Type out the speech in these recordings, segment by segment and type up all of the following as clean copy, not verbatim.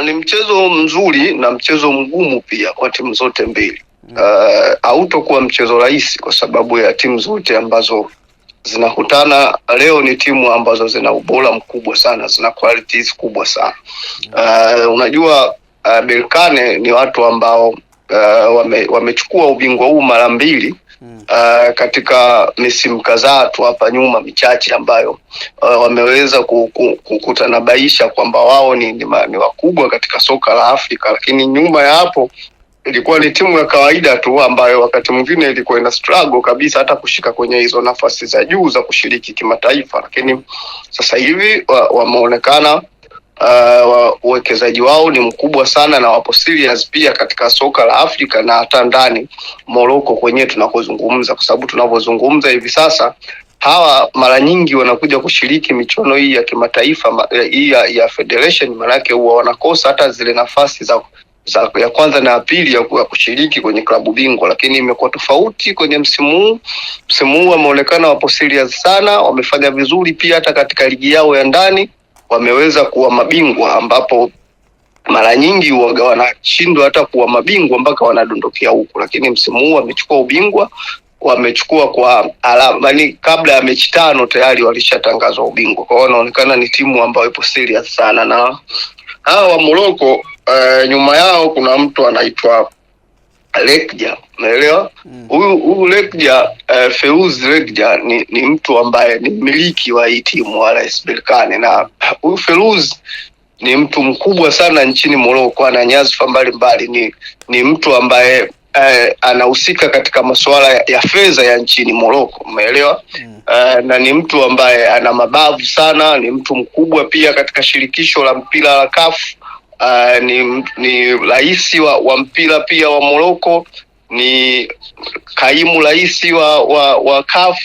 Ni mchezo mzuri na mchezo mgumu pia kwa timu zote mbili. Hautokuwa mchezo rahisi kwa sababu ya timu zote ambazo zinakutana leo ni timu ambazo zina ubora mkubwa sana, zina qualities kubwa sana. Unajua Berkane ni watu ambao wamechukua ubingwa huu mara mbili katika misimu kadhaa tu hapa nyuma michache ambayo wameweza kukutanabaisha kwamba wao ni wakubwa katika soka la Afrika, lakini nyuma ya hapo ilikuwa ni timu ya kawaida tu ambayo wakati mwingine ilikuwa ina struggle kabisa hata kushika kwenye hizo nafasi za juu za kushiriki kimataifa, lakini sasa hivi wameonekana uwekezaji wao ni mkubwa sana na wapo serious pia katika soka la Afrika na hata ndani Morocco kwenyewe tunakozungumza, kwa sababu tunavyozungumza hivi sasa hawa mara nyingi wanakuja kushiriki michuano hii ya kimataifa hii ya federation, maana yake huwa wanakosa hata zile nafasi za ya kwanza na pili ya kushiriki kwenye klabu bingwa, lakini imekuwa tofauti kwenye msimu huu wameonekana wapo serious sana, wamefanya vizuri pia hata katika ligi yao ya ndani wameweza kuwa mabingwa, ambapo mara nyingi huwa wanashindwa hata kuwa mabingwa mpaka wanadondokea huko, lakini msimu huu wamechukua ubingwa, wamechukua kwa alama, yani kabla ya mechi 5 tayari walishatangazwa ubingwa. Kwa hiyo wanaonekana ni timu ambayo ipo serious sana, na hawa wa Morocco nyuma yao kuna mtu anaitwa Lekja, unaelewa? Huyu Lekja, Feuz Lekja ni mtu ambaye ni mmiliki wa hii timu RS Berkane, na huyu Feuz ni mtu mkubwa sana nchini Morocco, ana nyadhifa mbalimbali, ni mtu ambaye anahusika katika masuala ya fedha ya nchini Morocco, umeelewa? Na ni mtu ambaye ana mabavu sana, ni mtu mkubwa pia katika shirikisho la mpira la CAF. Ni rais wa mpira pia wa Morocco, ni kaimu rais wa CAF,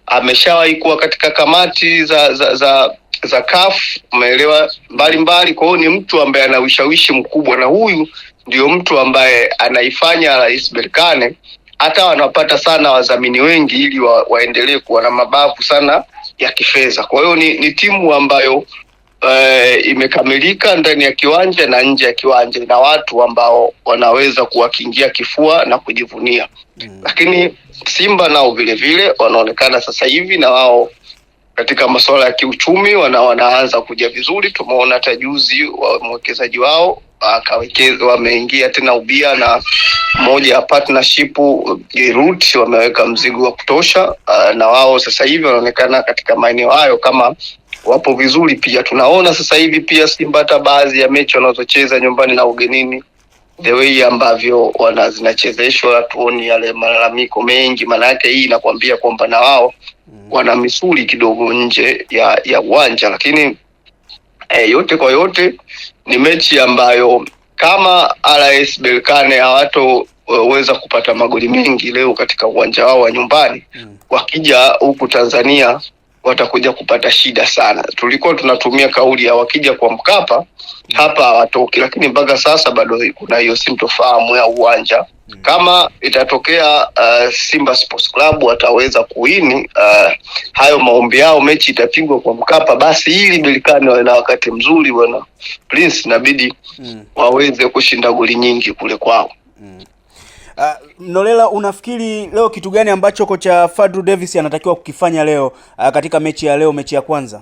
ameshawahi kuwa katika kamati za CAF, umeelewa, mbalimbali. Kwa hiyo ni mtu ambaye ana ushawishi mkubwa, na huyu ndio mtu ambaye anaifanya RS Berkane hata wanapata sana wadhamini wengi ili waendelee kuwa na mabavu sana ya kifedha. Kwa hiyo ni timu ambayo imekamilika ndani ya kiwanja na nje ya kiwanja, na watu ambao wanaweza kuwakingia kifua na kujivunia. Lakini Simba nao vile vile wanaonekana sasa hivi na wao katika masuala ya kiuchumi wanaanza kuja vizuri. Tumeona hata juzi mwekezaji wao akawekeza, wameingia tena ubia na moja ya partnership Giroud, wameweka mzigo wa kutosha, na wao sasa hivi wanaonekana katika maeneo hayo kama wapo vizuri pia. Tunaona sasa hivi pia Simba hata baadhi ya mechi wanazocheza nyumbani na ugenini, the way ambavyo zinachezeshwa, tuoni yale malalamiko mengi. Maana yake hii inakwambia kwamba na wao wana misuli kidogo nje ya uwanja. Lakini yote kwa yote ni mechi ambayo kama RS Berkane hawatoweza kupata magoli mengi leo katika uwanja wao wa nyumbani, wakija huku Tanzania watakuja kupata shida sana. Tulikuwa tunatumia kauli ya wakija kwa Mkapa hapa hawatoki, lakini mpaka sasa bado kuna hiyo sintofahamu ya uwanja. Kama itatokea Simba Sports Club wataweza kuwini hayo maombi yao, mechi itapigwa kwa Mkapa, basi ili Berkane wawe na wakati mzuri wana Prince, inabidi waweze kushinda goli nyingi kule kwao. Nolela, unafikiri leo kitu gani ambacho kocha Fadlu Davis anatakiwa kukifanya leo katika mechi ya leo, mechi ya kwanza?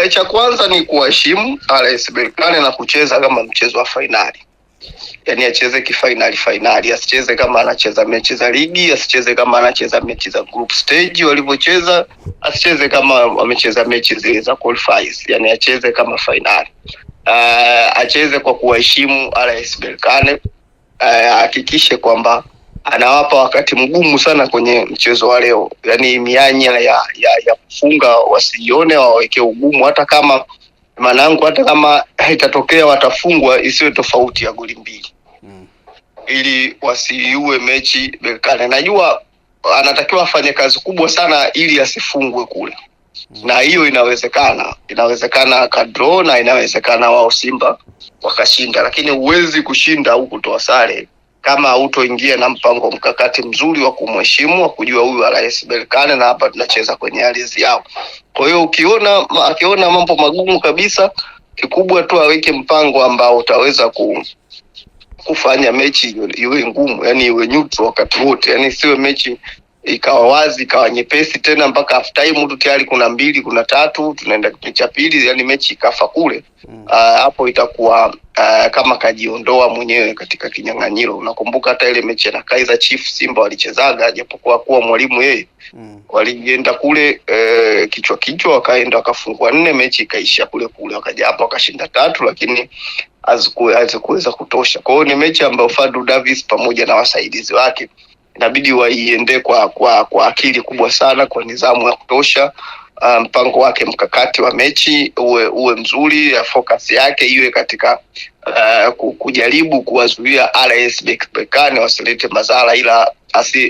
Cha kwanza ni kuheshimu RS Berkane na kucheza kama mchezo wa finali. Yaani acheze finali, asicheze kama anacheza mechi za ligi, asicheze kama anacheza mechi za group stage walivyocheza, asicheze kama amecheza mechi zile za qualifiers. Yaani acheze kama finali. Acheze kwa kuheshimu RS Berkane. Hakikishe kwamba anawapa wakati mgumu sana kwenye mchezo wa leo. Yaani mianya ya kufunga wasione, waweke ugumu, hata kama manangu hata kama itatokea watafungwa isiwe tofauti ya goli 2. Ili wasiue mechi Berkane. Najua anatakiwa afanye kazi kubwa sana ili asifungwe kule. Na hiyo inawezekana kadro, na inawezekana wao Simba wakashinda, lakini huwezi kushinda au kutoa sare kama hautoingia na mpango mkakati mzuri wa kumheshimu, wa kujua huyu RS Berkane na hapa tunacheza kwenye ardhi yao. Kwa hiyo akiona mambo magumu kabisa, Kikubwa tu aweke mpango ambao utaweza kufanya mechi iwe ngumu, yani iwe neutral wakati wote, yani siwe mechi ikawa wazi ikawa nyepesi tena mpaka half time tu tayari kuna 2 kuna 3 tunaenda kipindi cha pili, yani mechi ikafa kule. Hapo itakuwa kama kajiondoa mwenyewe katika kinyang'anyiro. Unakumbuka hata ile mechi na Kaizer Chiefs Simba walichezaga, japokuwa kuwa mwalimu yeye walienda kule kichwa wakaenda wakafungwa 4, mechi ikaisha kule wakaja hapo wakashinda 3, lakini hazikuweza kutosha. Kwa hiyo ni mechi ambayo Fadlu Davis pamoja na wasaidizi wake inabidi waiende kwa akili kubwa sana, kwa nidhamu ya kutosha. Mpango wake mkakati wa mechi uwe mzuri, ya focus yake iwe katika kujaribu kuwazuia RS Berkane wasilete madhara, ila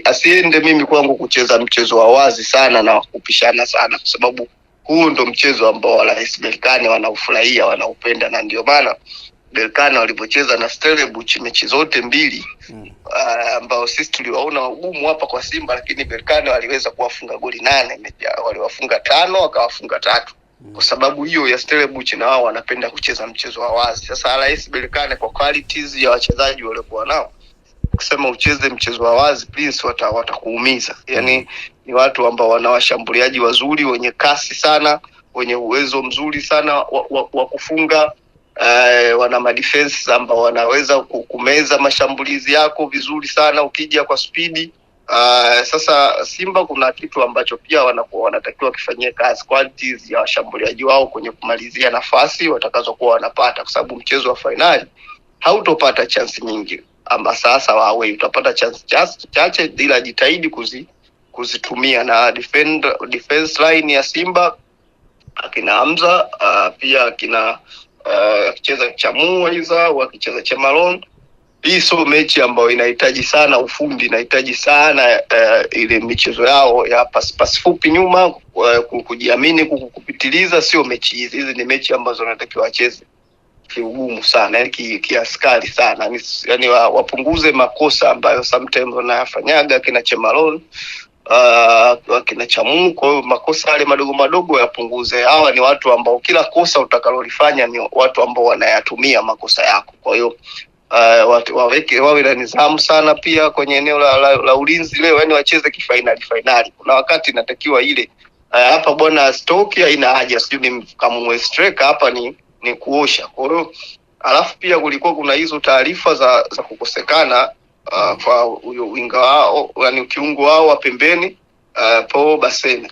asiende mimi kwangu kucheza mchezo wa wazi sana na kupishana sana, kwa sababu huu ndo mchezo ambao RS Berkane wanaufurahia, wanaupenda, na ndio maana Berkane walipocheza na Stellenbosch mechi zote 2 ambao sisi tuliwaona ugumu hapa kwa Simba, lakini Berkane waliweza kuwafunga goli 8, waliwafunga 5 wakawafunga 3. Kwa sababu hiyo ya Stellenbosch na wao wanapenda kucheza mchezo wa wazi. Sasa RS Berkane kwa qualities ya wachezaji waliokuwa nao, kusema ucheze mchezo wa wazi Prince watakuumiza. Yani ni watu ambao wana washambuliaji wazuri, wenye kasi sana, wenye uwezo mzuri sana wa kufunga. Wana madefense ambao wanaweza kumeza mashambulizi yako vizuri sana ukija kwa spidi. Sasa Simba kuna kitu ambacho pia wanatakiwa kifanyie kazi, qualities ya washambuliaji wao kwenye kumalizia nafasi watakazokuwa wanapata, kwa sababu mchezo wa finali hautopata chance nyingi. Ama sasa wawe utapata chance chache, ila jitahidi kuzitumia. Na defense line ya Simba akina Hamza, pia akina akicheza Chamua Iza, wakicheza Chemalon. Hii sio mechi ambayo inahitaji sana ufundi, inahitaji sana ile michezo yao ya pass fupi nyuma, kujiamini, kupitiliza. Sio mechi hizi ni mechi ambazo wanatakiwa wacheze kiugumu sana, yani kiaskari sana, yani wapunguze makosa ambayo sometimes wanayafanyaga kina Chemalon, kina Chamu. Kwa hiyo makosa yale madogo yapunguze. Hawa ni watu ambao kila kosa utakalolifanya ni watu ambao wanayatumia makosa yako. Kwa hiyo wawe na nidhamu sana pia kwenye eneo la ulinzi leo, yani wacheze finali. Kuna wakati inatakiwa ile hapa bwana stoki haina haja sijui ni kama striker hapa ni kuosha. Kwa hiyo alafu pia kulikuwa kuna hizo taarifa za kukosekana kwa huyo winga wao, yani kiungo wao wa pembeni Paul Basene.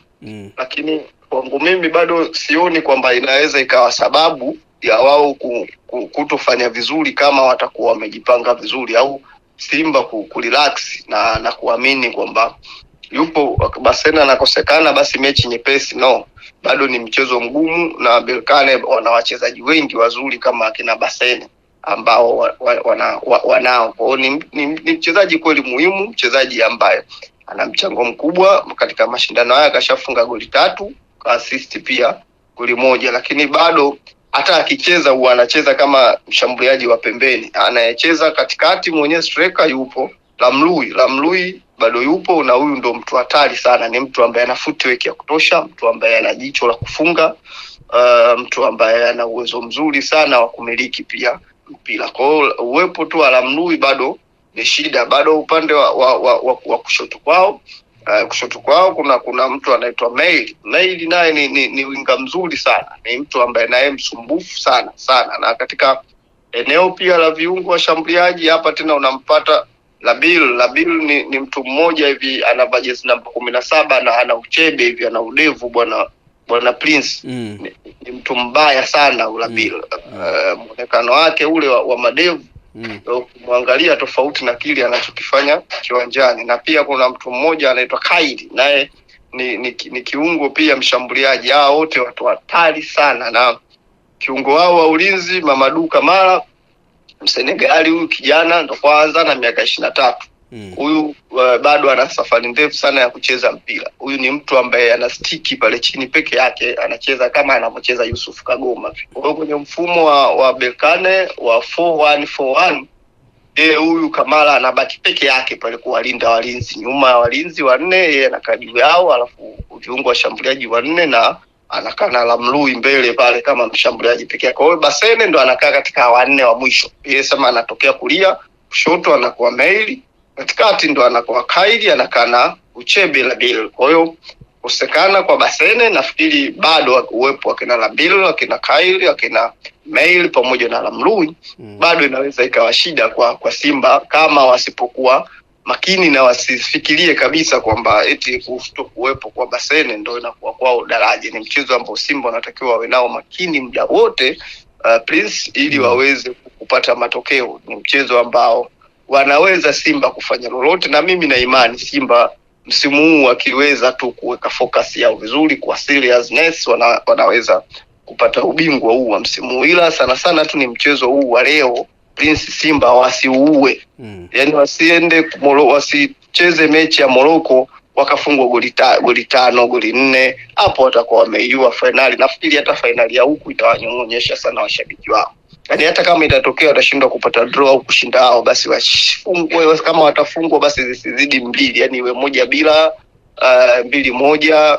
Lakini kwangu mimi bado sioni kwamba inaweza ikawa sababu ya wao kutofanya vizuri kama watakuwa wamejipanga vizuri, au Simba kurelax na kuamini kwamba yupo Basene anakosekana basi mechi nyepesi. No, bado ni mchezo mgumu, na Berkane wana wachezaji wengi wazuri kama akina Basene ambao wanao. Kwa hiyo ni mchezaji kweli muhimu, mchezaji ambaye ana mchango mkubwa katika mashindano haya. Kashafunga goli 3, ka assist pia goli 1, lakini bado hata akicheza huwa anacheza kama mshambuliaji wa pembeni, anayecheza katikati mwenye striker yupo Lamlui bado yupo, na huyu ndo mtu hatari sana. Ni mtu ambaye ana footwork ya kutosha, mtu ambaye ana jicho la kufunga, mtu ambaye ana uwezo mzuri sana wa kumiliki pia mpira. Kwa hiyo uwepo tu Lamlui bado ni shida. Bado upande wa kushoto kwao kuna mtu anaitwa Mail naye ni winga mzuri sana, ni mtu ambaye naye msumbufu sana, na katika eneo pia la viungo washambuliaji hapa tena unampata Labil ni mtu mmoja hivi, ana jezi namba 17 na ana uchebe hivi, ana udevu bwana Prince. Ni mtu mbaya sana Labil. Muonekano wake ule wa madevu kumwangalia tofauti na kile anachokifanya kiwanjani. Na pia kuna mtu mmoja anaitwa Kaidi, naye ni kiungo pia mshambuliaji. Hao wote watu hatari sana. Na kiungo wao wa ulinzi Mamadou Kamara, Msenegali, huyu kijana ndo kwanza na miaka 23. Huyu bado ana safari ndefu sana ya kucheza mpira. Huyu ni mtu ambaye ana stiki pale chini peke yake, anacheza kama anavyocheza Yusuf Kagoma. Kwa hiyo kwenye mfumo wa Berkane wa 4-1-4-1, huyu Kamara anabaki peke yake pale kuwalinda walinzi. Nyuma ya walinzi 4 yeye anakaa juu yao, alafu viungo washambuliaji 4 anakaa na Lamlui mbele pale kama mshambuliaji pekee yake. Kwa hiyo Basene ndo anakaa katika wanne wa mwisho. Yeye sema anatokea kulia, kushoto anakuwa Meili, katikati ndo anakuwa Kaili, anakaa na Uchebe Labil. Kwa hiyo kusekana kwa Basene nafikiri bado uwepo akina Labil, akina Kaili, akina Meili pamoja na Lamlui bado inaweza ikawa shida kwa Simba kama wasipokuwa makini na wasifikirie kabisa kwamba eti kuwepo kwa Basene ndio inakuwa kwao daraja. Ni mchezo ambao Simba wanatakiwa wawe nao makini muda wote Prince, ili waweze kupata matokeo. Ni mchezo ambao wanaweza Simba kufanya lolote, na mimi na imani Simba msimu huu wakiweza tu kuweka focus yao vizuri kwa seriousness wanaweza kupata ubingwa huu wa msimu. Ila sana sana tu ni mchezo huu wa leo Prince, Simba wasiuue. Yani wasiende wasicheze mechi ya Morocco wakafungwa goli 5 goli 4, hapo watakuwa wameiua finali. Nafikiri hata finali ya huku itawanyong'onyesha sana washabiki wao. Yani hata kama itatokea watashindwa kupata draw au kushinda hao, basi wafungwe. Kama watafungwa basi zisizidi 2, yani iwe 1-0, 2-1,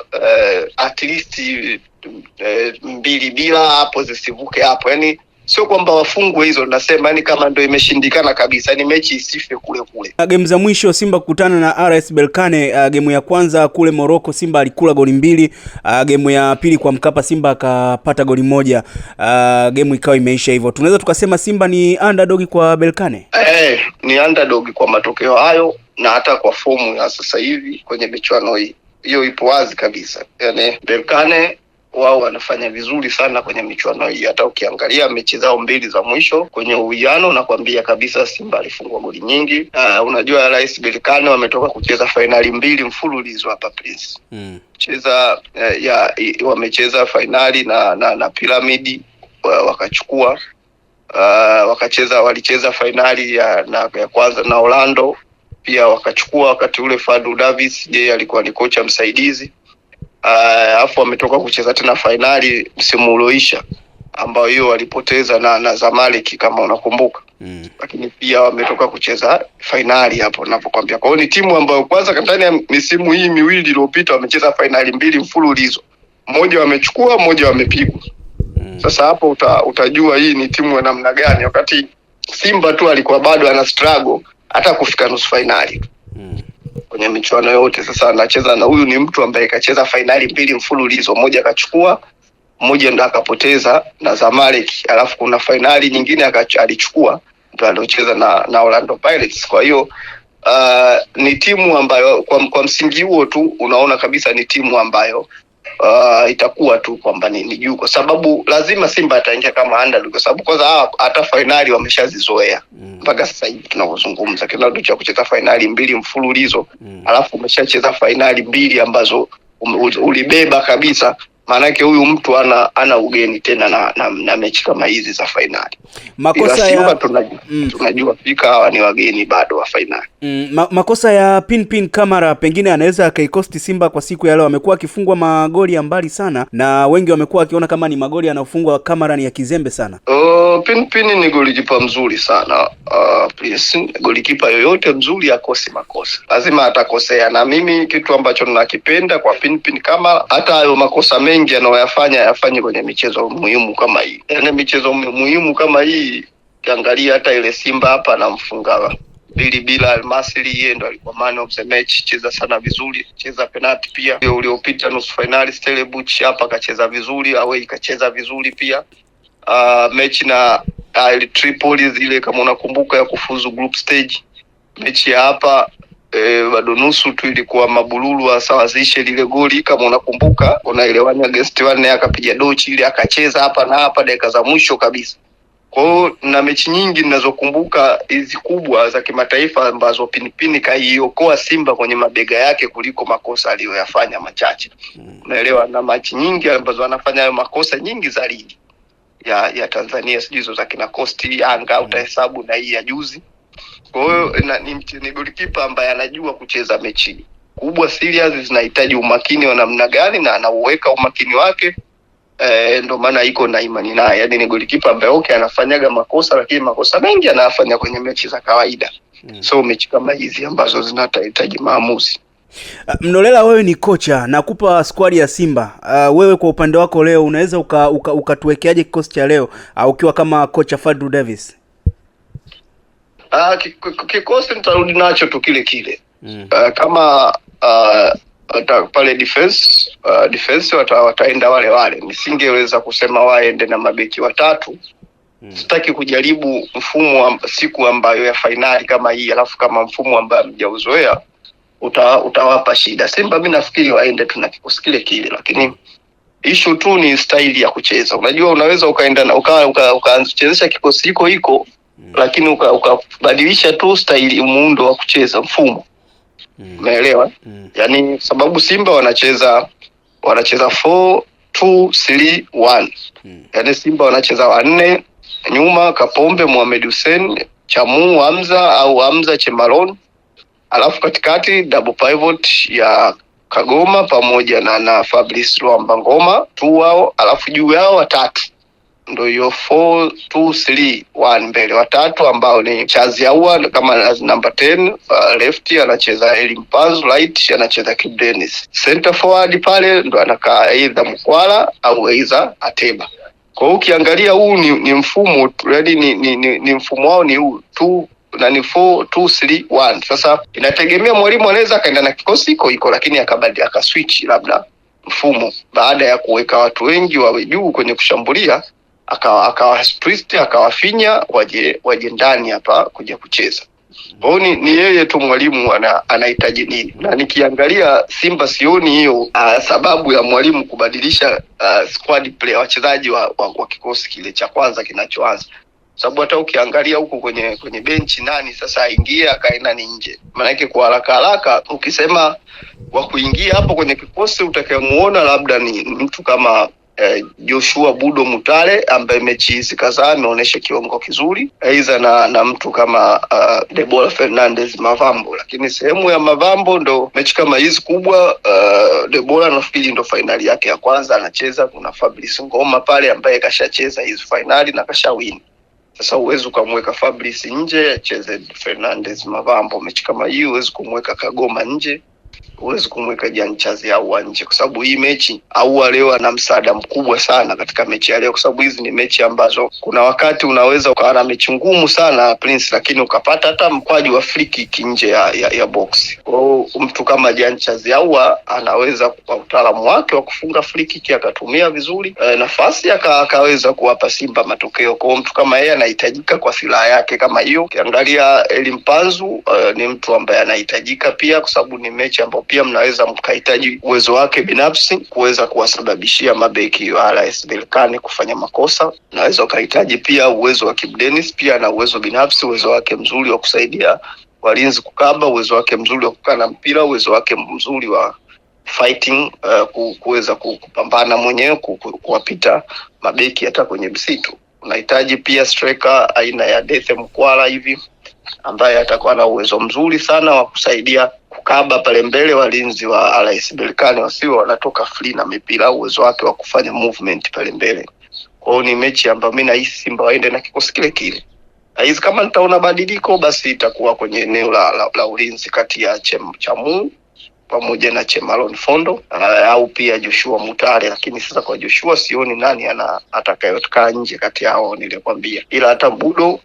at least 2-0, hapo zisivuke hapo. Yani sio kwamba wafungwe hizo, nasema yani kama ndio imeshindikana kabisa, ni mechi isife kule kule. Game za mwisho Simba kukutana na RS Berkane, game ya kwanza kule Morocco Simba alikula goli 2, game ya pili kwa Mkapa Simba akapata goli 1, game ikawa imeisha hivyo. Tunaweza tukasema Simba ni underdog kwa Berkane? Ni underdog kwa matokeo hayo na hata kwa fomu ya sasa hivi kwenye michuano hii. Hiyo ipo wazi kabisa. Yani Berkane wao wanafanya vizuri sana kwenye michuano hii. Hata ukiangalia mechi zao 2 za mwisho kwenye uwiano, nakwambia kabisa Simba alifungwa goli nyingi. Unajua RS Berkane wametoka kucheza finali 2 mfululizo hapa Prince. Wamecheza finali na Pyramid wakachukua, walicheza finali ya kwanza na Orlando pia wakachukua, wakati ule Fadlu Davis yeye alikuwa ni kocha msaidizi. Afu wametoka kucheza tena finali msimu ulioisha ambao hiyo walipoteza na Zamalek kama unakumbuka. Lakini pia wametoka kucheza finali hapo ninapokuambia. Kwa hiyo ni timu ambayo kwanza ndani ya misimu hii 2 iliyopita wamecheza finali 2 mfululizo. Moja wamechukua, moja wamepigwa. Sasa hapo utajua hii ni timu ya namna gani, wakati Simba tu alikuwa bado ana struggle hata kufika nusu finali kwenye michuano yote. Sasa anacheza na huyu ni mtu ambaye kacheza finali 2 mfululizo, moja akachukua, moja ndo akapoteza na Zamalek, alafu kuna finali nyingine alichukua ndo aliocheza na Orlando Pirates. Kwa hiyo ni timu ambayo kwa msingi huo tu unaona kabisa ni timu ambayo itakuwa tu kwamba ni juu, kwa sababu lazima Simba ataingia kama underdog, kwa sababu kwanza hata finali wameshazizoea mpaka sasa hivi tunazungumza. Kinacho cha kucheza finali 2 mfululizo alafu umeshacheza finali 2 ambazo ulibeba kabisa, maana yake huyu mtu ana ugeni tena na mechi kama hizi za finali. Makosa ya tunajua fika hawa ni wageni bado wa finali. Makosa ya Pinpin Kamara pengine anaweza akaikosti Simba kwa siku ya leo. Amekuwa akifungwa magoli ya mbali sana na wengi wamekuwa wakiona kama ni magoli yanayofungwa Kamara ni ya kizembe sana. Pinpin ni golikipa mzuri sana. Please, golikipa yoyote mzuri akosi makosa, lazima atakosea, na mimi kitu ambacho ninakipenda kwa Pinpin Kamara, hata hayo makosa mengi anayoyafanya yafanye kwenye michezo muhimu kama hii. Yaani michezo muhimu kama hii, kiangalia hata ile Simba hapa anamfunga 2-0 Al-Masry, yeye ndo alikuwa man of the match, cheza sana vizuri, cheza penalty pia. Hiyo uliopita nusu finali Stellenbosch hapa kacheza vizuri, away kacheza vizuri pia. Mechi na Tripoli zile kama unakumbuka ya kufuzu group stage, mechi ya hapa bado nusu tu ilikuwa Mabululu asawazishe lile goli kama unakumbuka, unaelewanya against one akapiga dochi ile akacheza hapa na hapa dakika za mwisho kabisa. Kwa hiyo na mechi nyingi ninazokumbuka hizi kubwa za kimataifa ambazo Pinpin kaiokoa Simba kwenye mabega yake kuliko makosa aliyoyafanya machache. Unaelewa, na mechi nyingi ambazo anafanya hayo makosa nyingi za ligi ya Tanzania, sijizo za kina Costi Yanga utahesabu na hii ya juzi. Kwa hiyo ni golikipa ambaye anajua kucheza mechi kubwa serious, zinahitaji umakini wa namna gani na anauweka umakini wake. Ndio maana iko na imani naye. Yaani ni golikipa ambaye anafanyaga makosa, lakini makosa mengi anayafanya kwenye mechi za kawaida. So mechi kama hizi ambazo zinahitaji maamuzi Mnolela, wewe ni kocha, nakupa squad ya Simba. Wewe kwa upande wako leo unaweza ukatuwekeaje kikosi cha leo ukiwa kama kocha Fadlu Davis? Kikosi nitarudi nacho tu kile kile. Kama pale defense wataenda wale. Nisingeweza kusema waende na mabeki watatu. Sitaki kujaribu mfumo siku ambayo ya finali kama hii, alafu kama mfumo ambao mjauzoea utawapa shida. Simba mimi nafikiri waende tuna kikosi kile kile, lakini issue tu ni style ya kucheza. Unajua unaweza ukaenda na ukaanzisha kikosi hiko lakini ukabadilisha tu style, muundo wa kucheza, mfumo. Umeelewa? Yaani sababu Simba wanacheza 4-2-3-1. Yaani Simba wanacheza wanne nyuma, Kapombe, Mohamed Hussein, Chamu, Hamza Chemalon, alafu katikati double pivot ya Kagoma pamoja na Fabrice Luamba Ngoma tu wao, alafu juu yao watatu. Ndio hiyo 4-2-3-1, mbele watatu ambao ni Chazi Aua kama number 10, left anacheza Elim Panzu, right anacheza Kibu Denis. Center forward pale ndo anakaa either Mkwala au either Ateba. Kwa hiyo ukiangalia huu ni mfumo, yaani ni mfumo wao ni huu tu, na ni 4-2-3-1. Sasa inategemea mwalimu anaweza kaenda na kikosi hiko lakini akabadilika switch labda mfumo baada ya kuweka watu wengi wawe juu kwenye kushambulia, akawa split akawafinya waje ndani hapa kuja kucheza. Kwa hiyo ni yeye tu mwalimu anahitaji nini. Na nikiangalia Simba sioni hiyo sababu ya mwalimu kubadilisha squad play wachezaji wa kikosi kile cha kwanza kinachoanza. Sababu hata ukiangalia huko kwenye benchi nani sasa aingie akaenda nje. Maana yake kwa haraka ukisema wa kuingia hapo kwenye kikosi utakayemuona labda ni mtu kama Joshua Budo Mutale ambaye mechi hizi kadhaa ameonyesha kiwango kizuri, aidha na mtu kama Debola Fernandez Mavambo. Lakini sehemu ya Mavambo ndo mechi kama hizi kubwa, Debola nafikiri ndo finali yake ya kwanza anacheza. Kuna Fabrice Ngoma pale ambaye kashacheza hizo finali na kashawini. Sasa uwezo ukamweka Fabrice nje acheze Fernandez Mavambo mechi kama hii, uwezo kumweka Kagoma nje, uwezo kumweka Jan Chazi au nje, kwa sababu hii mechi au leo ana msaada mkubwa sana katika mechi ya leo, kwa sababu hizi ni mechi ambazo kuna wakati unaweza ukawa na mechi ngumu sana Prince, lakini ukapata hata mkwaju wa free kick nje ya box. Kwa mtu kama Jan Chazi au anaweza kwa utaalamu wake wa kufunga free kick akatumia vizuri nafasi akaweza kuwapa Simba matokeo. Kwa mtu kama yeye anahitajika kwa silaha yake kama hiyo. Ukiangalia Elim Panzu ni mtu ambaye anahitajika pia, kwa sababu ni mechi ambayo pia mnaweza mkahitaji uwezo wake binafsi kuweza kuwasababishia mabeki wa RS Berkane kufanya makosa. Naweza ukahitaji pia uwezo wa Kibu Denis pia na uwezo binafsi, uwezo wake mzuri wa kusaidia walinzi kukaba, uwezo wake mzuri wa kukaa na mpira, uwezo wake mzuri wa fighting, kuweza kupambana mwenyewe kuwapita mabeki hata kwenye msitu. Unahitaji pia striker aina ya Dethe Mkwala hivi ambaye atakuwa na uwezo mzuri sana wa kusaidia kukaba pale mbele walinzi wa RS Berkane wasiwe wanatoka free na mipira, uwezo wake wa kufanya movement pale mbele. Kwa hiyo ni mechi ambayo mimi nahisi Simba waende na kikosi kile kile. Hizi kama nitaona badiliko basi itakuwa kwenye eneo la ulinzi kati ya Chamu pamoja na Chemalon Fondo au pia Joshua Mutale. Lakini sasa kwa Joshua sioni nani atakayekaa nje kati yao nilikwambia, ila hata Budo